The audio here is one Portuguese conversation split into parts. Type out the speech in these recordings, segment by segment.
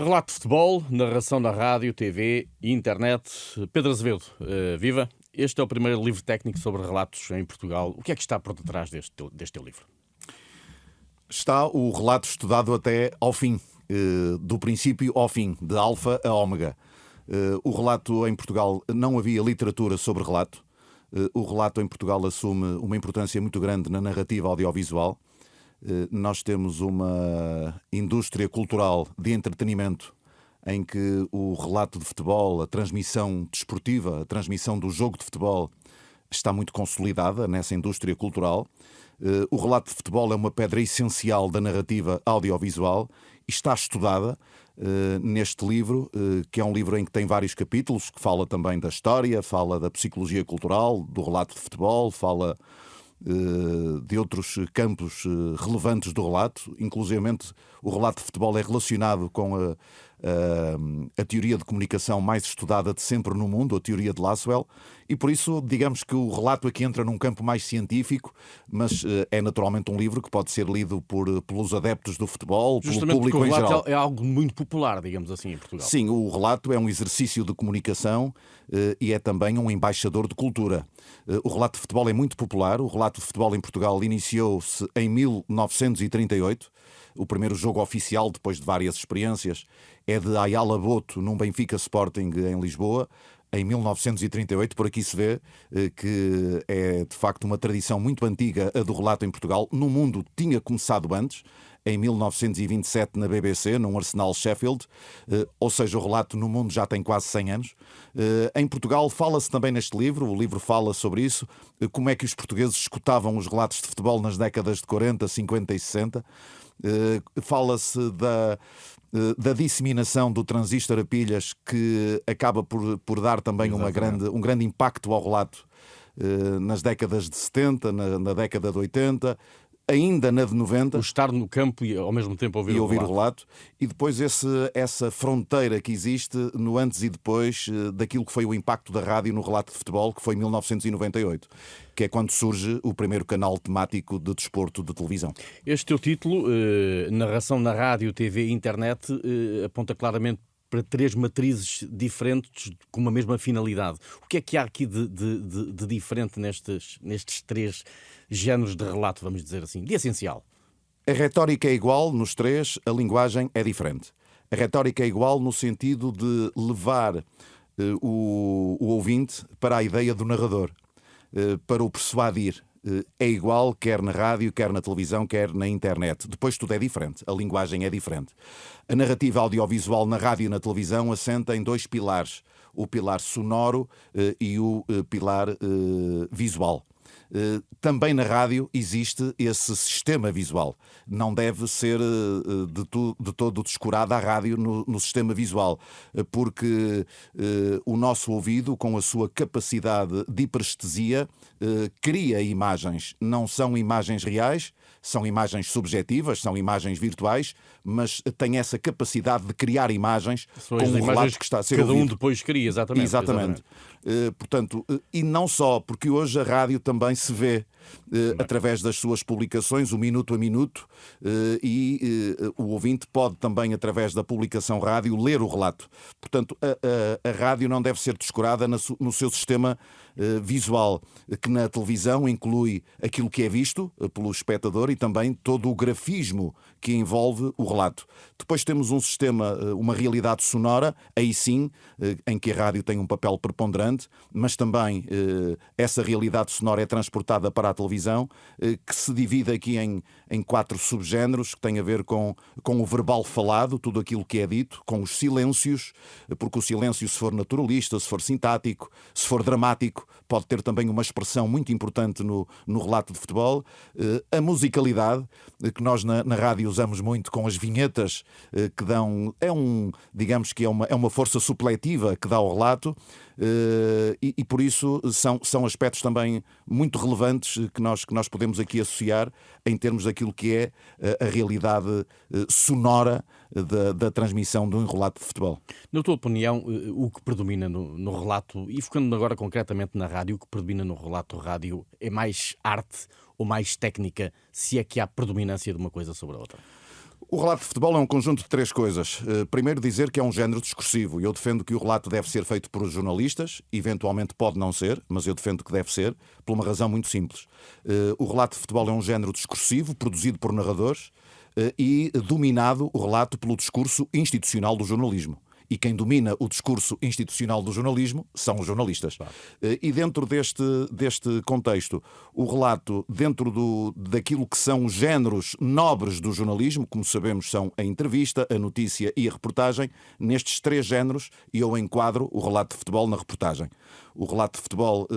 Relato de futebol, narração na rádio, TV e internet. Pedro Azevedo, viva. Este é o primeiro livro técnico sobre relatos em Portugal. O que é que está por detrás deste teu livro? Está o relato estudado até ao fim, do princípio ao fim, de alfa a ômega. O relato em Portugal, não havia literatura sobre relato. O relato em Portugal assume uma importância muito grande na narrativa audiovisual. Nós temos uma indústria cultural de entretenimento em que o relato de futebol, a transmissão desportiva, a transmissão do jogo de futebol está muito consolidada nessa indústria cultural. O relato de futebol é uma pedra essencial da narrativa audiovisual e está estudada neste livro, que é um livro em que tem vários capítulos, que fala também da história, fala da psicologia cultural, do relato de futebol, fala de outros campos relevantes do relato. Inclusivamente o relato de futebol é relacionado com a teoria de comunicação mais estudada de sempre no mundo, a teoria de Lasswell, e por isso digamos que o relato aqui entra num campo mais científico, mas é naturalmente um livro que pode ser lido pelos adeptos do futebol, justamente pelo público porque o em geral. relato é algo muito popular, digamos assim, em Portugal. Sim, o relato é um exercício de comunicação e é também um embaixador de cultura. O relato de futebol é muito popular. O relato de futebol em Portugal iniciou-se em 1938. O primeiro jogo oficial, depois de várias experiências, é de Ayala Boto, num Benfica Sporting em Lisboa, em 1938. Por aqui se vê que é de facto uma tradição muito antiga a do relato em Portugal. No mundo tinha começado antes, em 1927 na BBC, num Arsenal Sheffield, ou seja, o relato no mundo já tem quase 100 anos. Em Portugal fala-se também neste livro, o livro fala sobre isso, como é que os portugueses escutavam os relatos de futebol nas décadas de 40, 50 e 60. Fala-se da disseminação do transistor a pilhas, que acaba por dar também um grande impacto ao relato nas décadas de 70, na década de 80, ainda na de 90. O estar no campo e ao mesmo tempo ouvir o relato. E depois essa fronteira que existe no antes e depois daquilo que foi o impacto da rádio no relato de futebol, que foi em 1998, que é quando surge o primeiro canal temático de desporto de televisão. Este teu título, narração na rádio, TV e internet, aponta claramente para três matrizes diferentes com uma mesma finalidade. O que é que há aqui de diferente nestes três géneros de relato, vamos dizer assim, de essencial? A retórica é igual nos três, a linguagem é diferente. A retórica é igual no sentido de levar o ouvinte para a ideia do narrador, para o persuadir. É igual, quer na rádio, quer na televisão, quer na internet. Depois tudo é diferente, a linguagem é diferente. A narrativa audiovisual na rádio e na televisão assenta em dois pilares: o pilar sonoro e o pilar visual. Também na rádio existe esse sistema visual. Não deve ser de todo descurado a rádio no sistema visual, porque o nosso ouvido, com a sua capacidade de hiperestesia, cria imagens. Não são imagens reais, são imagens subjetivas, são imagens virtuais, mas tem essa capacidade de criar imagens com o relato que está a ser cada ouvido. Um depois cria, exatamente. Portanto, e não só, porque hoje a rádio também se vê através das suas publicações, o minuto a minuto, e o ouvinte pode também, através da publicação rádio, ler o relato. Portanto, a rádio não deve ser descurada no seu sistema visual, que na televisão inclui aquilo que é visto pelo espectador e também todo o grafismo que envolve o relato. Depois temos um sistema, uma realidade sonora, aí sim, em que a rádio tem um papel preponderante, mas também essa realidade sonora é transportada para a televisão, que se divide aqui em 4 subgéneros, que têm a ver com o verbal falado, tudo aquilo que é dito, com os silêncios, porque o silêncio, se for naturalista, se for sintático, se for dramático, pode ter também uma expressão muito importante no relato de futebol. A musicalidade, que nós na rádio usamos muito com as vinhetas, que dão, digamos que é uma força supletiva que dá ao relato, e por isso são aspectos também muito relevantes que nós podemos aqui associar em termos daquilo que é a realidade sonora da transmissão de um relato de futebol. Na tua opinião, o que predomina no relato, e focando agora concretamente na rádio, o que predomina no relato rádio é mais arte ou mais técnica, se é que há predominância de uma coisa sobre a outra? O relato de futebol é um conjunto de três coisas. Primeiro, dizer que é um género discursivo. Eu defendo que o relato deve ser feito por jornalistas, eventualmente pode não ser, mas eu defendo que deve ser, por uma razão muito simples. O relato de futebol é um género discursivo, produzido por narradores, e dominado o relato pelo discurso institucional do jornalismo. E quem domina o discurso institucional do jornalismo são os jornalistas. Claro. E dentro deste contexto, o relato, dentro daquilo que são os géneros nobres do jornalismo, como sabemos são a entrevista, a notícia e a reportagem, nestes três géneros eu enquadro o relato de futebol na reportagem. O relato de futebol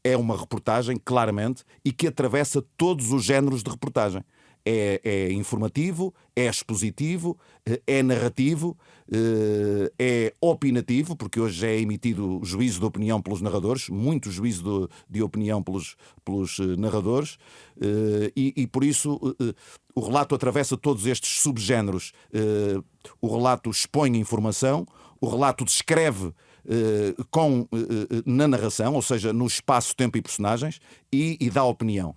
é uma reportagem, claramente, e que atravessa todos os géneros de reportagem. É informativo, é expositivo, é narrativo, é opinativo, porque hoje já é emitido juízo de opinião pelos narradores, muito juízo de opinião pelos narradores, e por isso o relato atravessa todos estes subgéneros. O relato expõe informação, o relato descreve na narração, ou seja, no espaço, tempo e personagens, e dá opinião.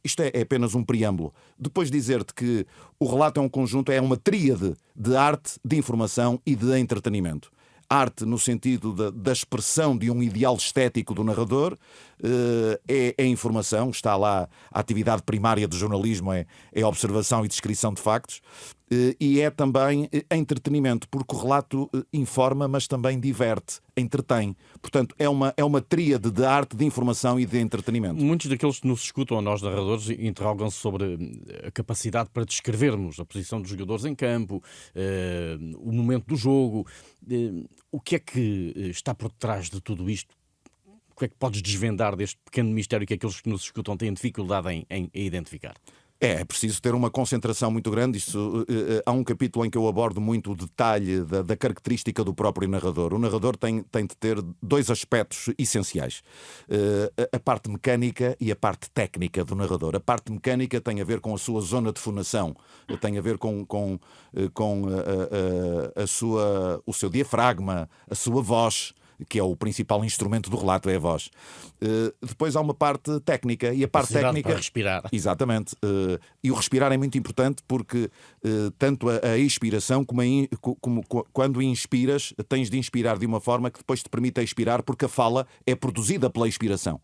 Isto é apenas um preâmbulo. Depois dizer-te que o relato é um conjunto, é uma tríade de arte, de informação e de entretenimento. Arte no sentido da expressão de um ideal estético do narrador, é informação, está lá a atividade primária do jornalismo, é a observação e descrição de factos, e é também entretenimento, porque o relato informa, mas também diverte, entretém. Portanto, é uma tríade de arte, de informação e de entretenimento. Muitos daqueles que nos escutam, a nós narradores, interrogam-se sobre a capacidade para descrevermos a posição dos jogadores em campo, o momento do jogo. O que é que está por trás de tudo isto? O que é que podes desvendar deste pequeno mistério que aqueles que nos escutam têm dificuldade em identificar? É preciso ter uma concentração muito grande. Há um capítulo em que eu abordo muito o detalhe da característica do próprio narrador. O narrador tem de ter dois aspectos essenciais. A parte mecânica e a parte técnica do narrador. A parte mecânica tem a ver com a sua zona de fonação, tem a ver com o seu diafragma, a sua voz, que é o principal instrumento do relato, é a voz. Depois há uma parte técnica, e a parte técnica... para respirar. Exatamente. E o respirar é muito importante porque tanto a expiração como quando inspiras, tens de inspirar de uma forma que depois te permita expirar, porque a fala é produzida pela expiração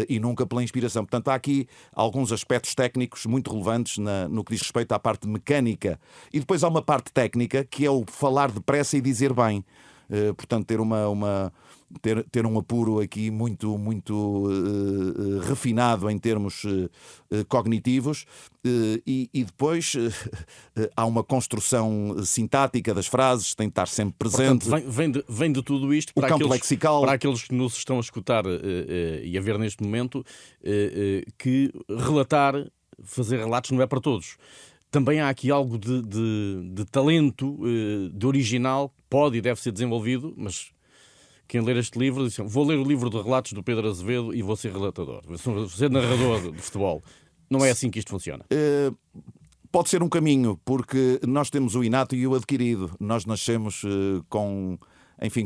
e nunca pela inspiração. Portanto, há aqui alguns aspectos técnicos muito relevantes no que diz respeito à parte mecânica. E depois há uma parte técnica, que é o falar depressa e dizer bem. Portanto, ter um apuro aqui muito refinado em termos cognitivos, e depois há uma construção sintática das frases, tem de estar sempre presente. Portanto, vem de tudo isto para aqueles que nos estão a escutar e a ver neste momento, que fazer relatos não é para todos. Também há aqui algo de talento, de original, que pode e deve ser desenvolvido, mas quem ler este livro diz: vou ler o livro de relatos do Pedro Azevedo e vou ser relatador, vou ser narrador de futebol. Não é assim que isto funciona. Pode ser um caminho, porque nós temos o inato e o adquirido. Nós nascemos com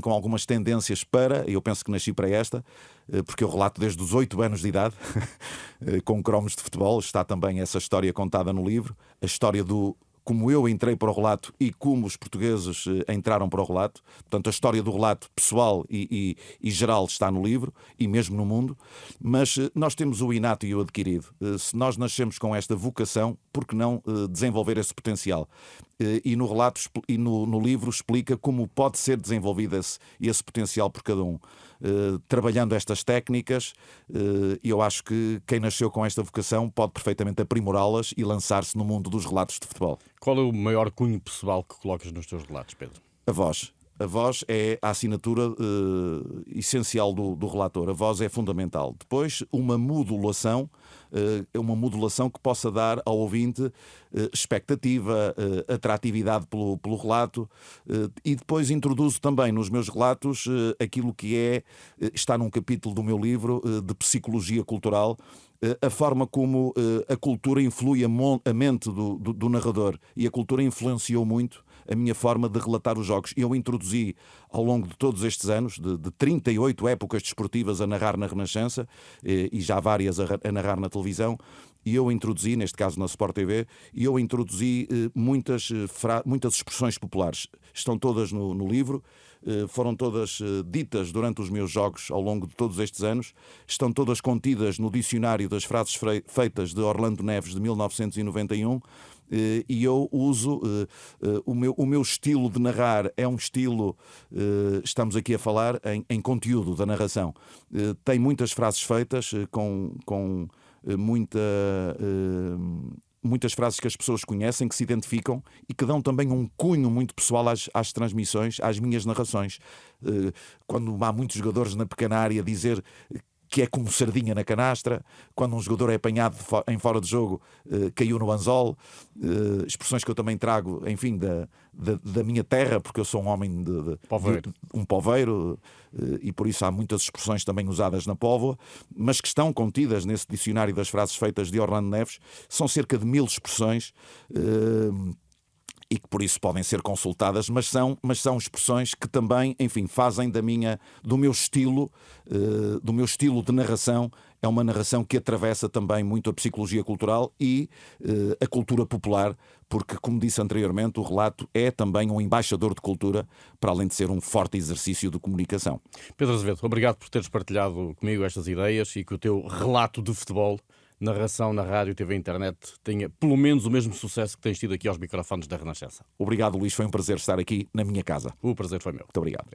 algumas tendências eu penso que nasci para esta, porque eu relato desde os 8 anos de idade, com cromos de futebol. Está também essa história contada no livro, a história como eu entrei para o relato e como os portugueses entraram para o relato. Portanto, a história do relato pessoal e geral está no livro e mesmo no mundo. Mas nós temos o inato e o adquirido. Se nós nascemos com esta vocação, por que não desenvolver esse potencial? E no relato e no livro explica como pode ser desenvolvido esse potencial por cada um. Trabalhando estas técnicas, eu acho que quem nasceu com esta vocação pode perfeitamente aprimorá-las e lançar-se no mundo dos relatos de futebol. Qual é o maior cunho pessoal que colocas nos teus relatos, Pedro? A voz. A voz é a assinatura essencial do relator. A voz é fundamental. Depois, uma modulação que possa dar ao ouvinte expectativa, atratividade pelo relato, e depois introduzo também nos meus relatos aquilo que está num capítulo do meu livro de psicologia cultural, a forma como a cultura influi a mente do narrador. E a cultura influenciou muito a minha forma de relatar os jogos. Eu introduzi, ao longo de todos estes anos, de 38 épocas desportivas a narrar na Renascença, e já várias a narrar na televisão, e eu introduzi, neste caso na Sport TV, muitas expressões populares. Estão todas no livro, foram todas ditas durante os meus jogos ao longo de todos estes anos, estão todas contidas no dicionário das frases feitas de Orlando Neves de 1991, e eu uso o meu estilo de narrar. É um estilo, estamos aqui a falar em conteúdo da narração, tem muitas frases feitas com muitas frases que as pessoas conhecem, que se identificam e que dão também um cunho muito pessoal às transmissões, às minhas narrações. Quando há muitos jogadores na pequena área dizer que é como sardinha na canastra, quando um jogador é apanhado em fora de jogo, caiu no anzol, expressões que eu também trago, enfim, da minha terra, porque eu sou um homem um poveiro, e por isso há muitas expressões também usadas na Póvoa, mas que estão contidas nesse dicionário das frases feitas de Orlando Neves. São cerca de 1000 expressões, e que por isso podem ser consultadas, mas são expressões que também, enfim, fazem do meu estilo de narração. É uma narração que atravessa também muito a psicologia cultural e a cultura popular, porque, como disse anteriormente, o relato é também um embaixador de cultura, para além de ser um forte exercício de comunicação. Pedro Azevedo, obrigado por teres partilhado comigo estas ideias e que o teu relato de futebol, narração na rádio, TV e internet, tenha pelo menos o mesmo sucesso que tens tido aqui aos microfones da Renascença. Obrigado, Luís. Foi um prazer estar aqui na minha casa. O prazer foi meu. Muito obrigado.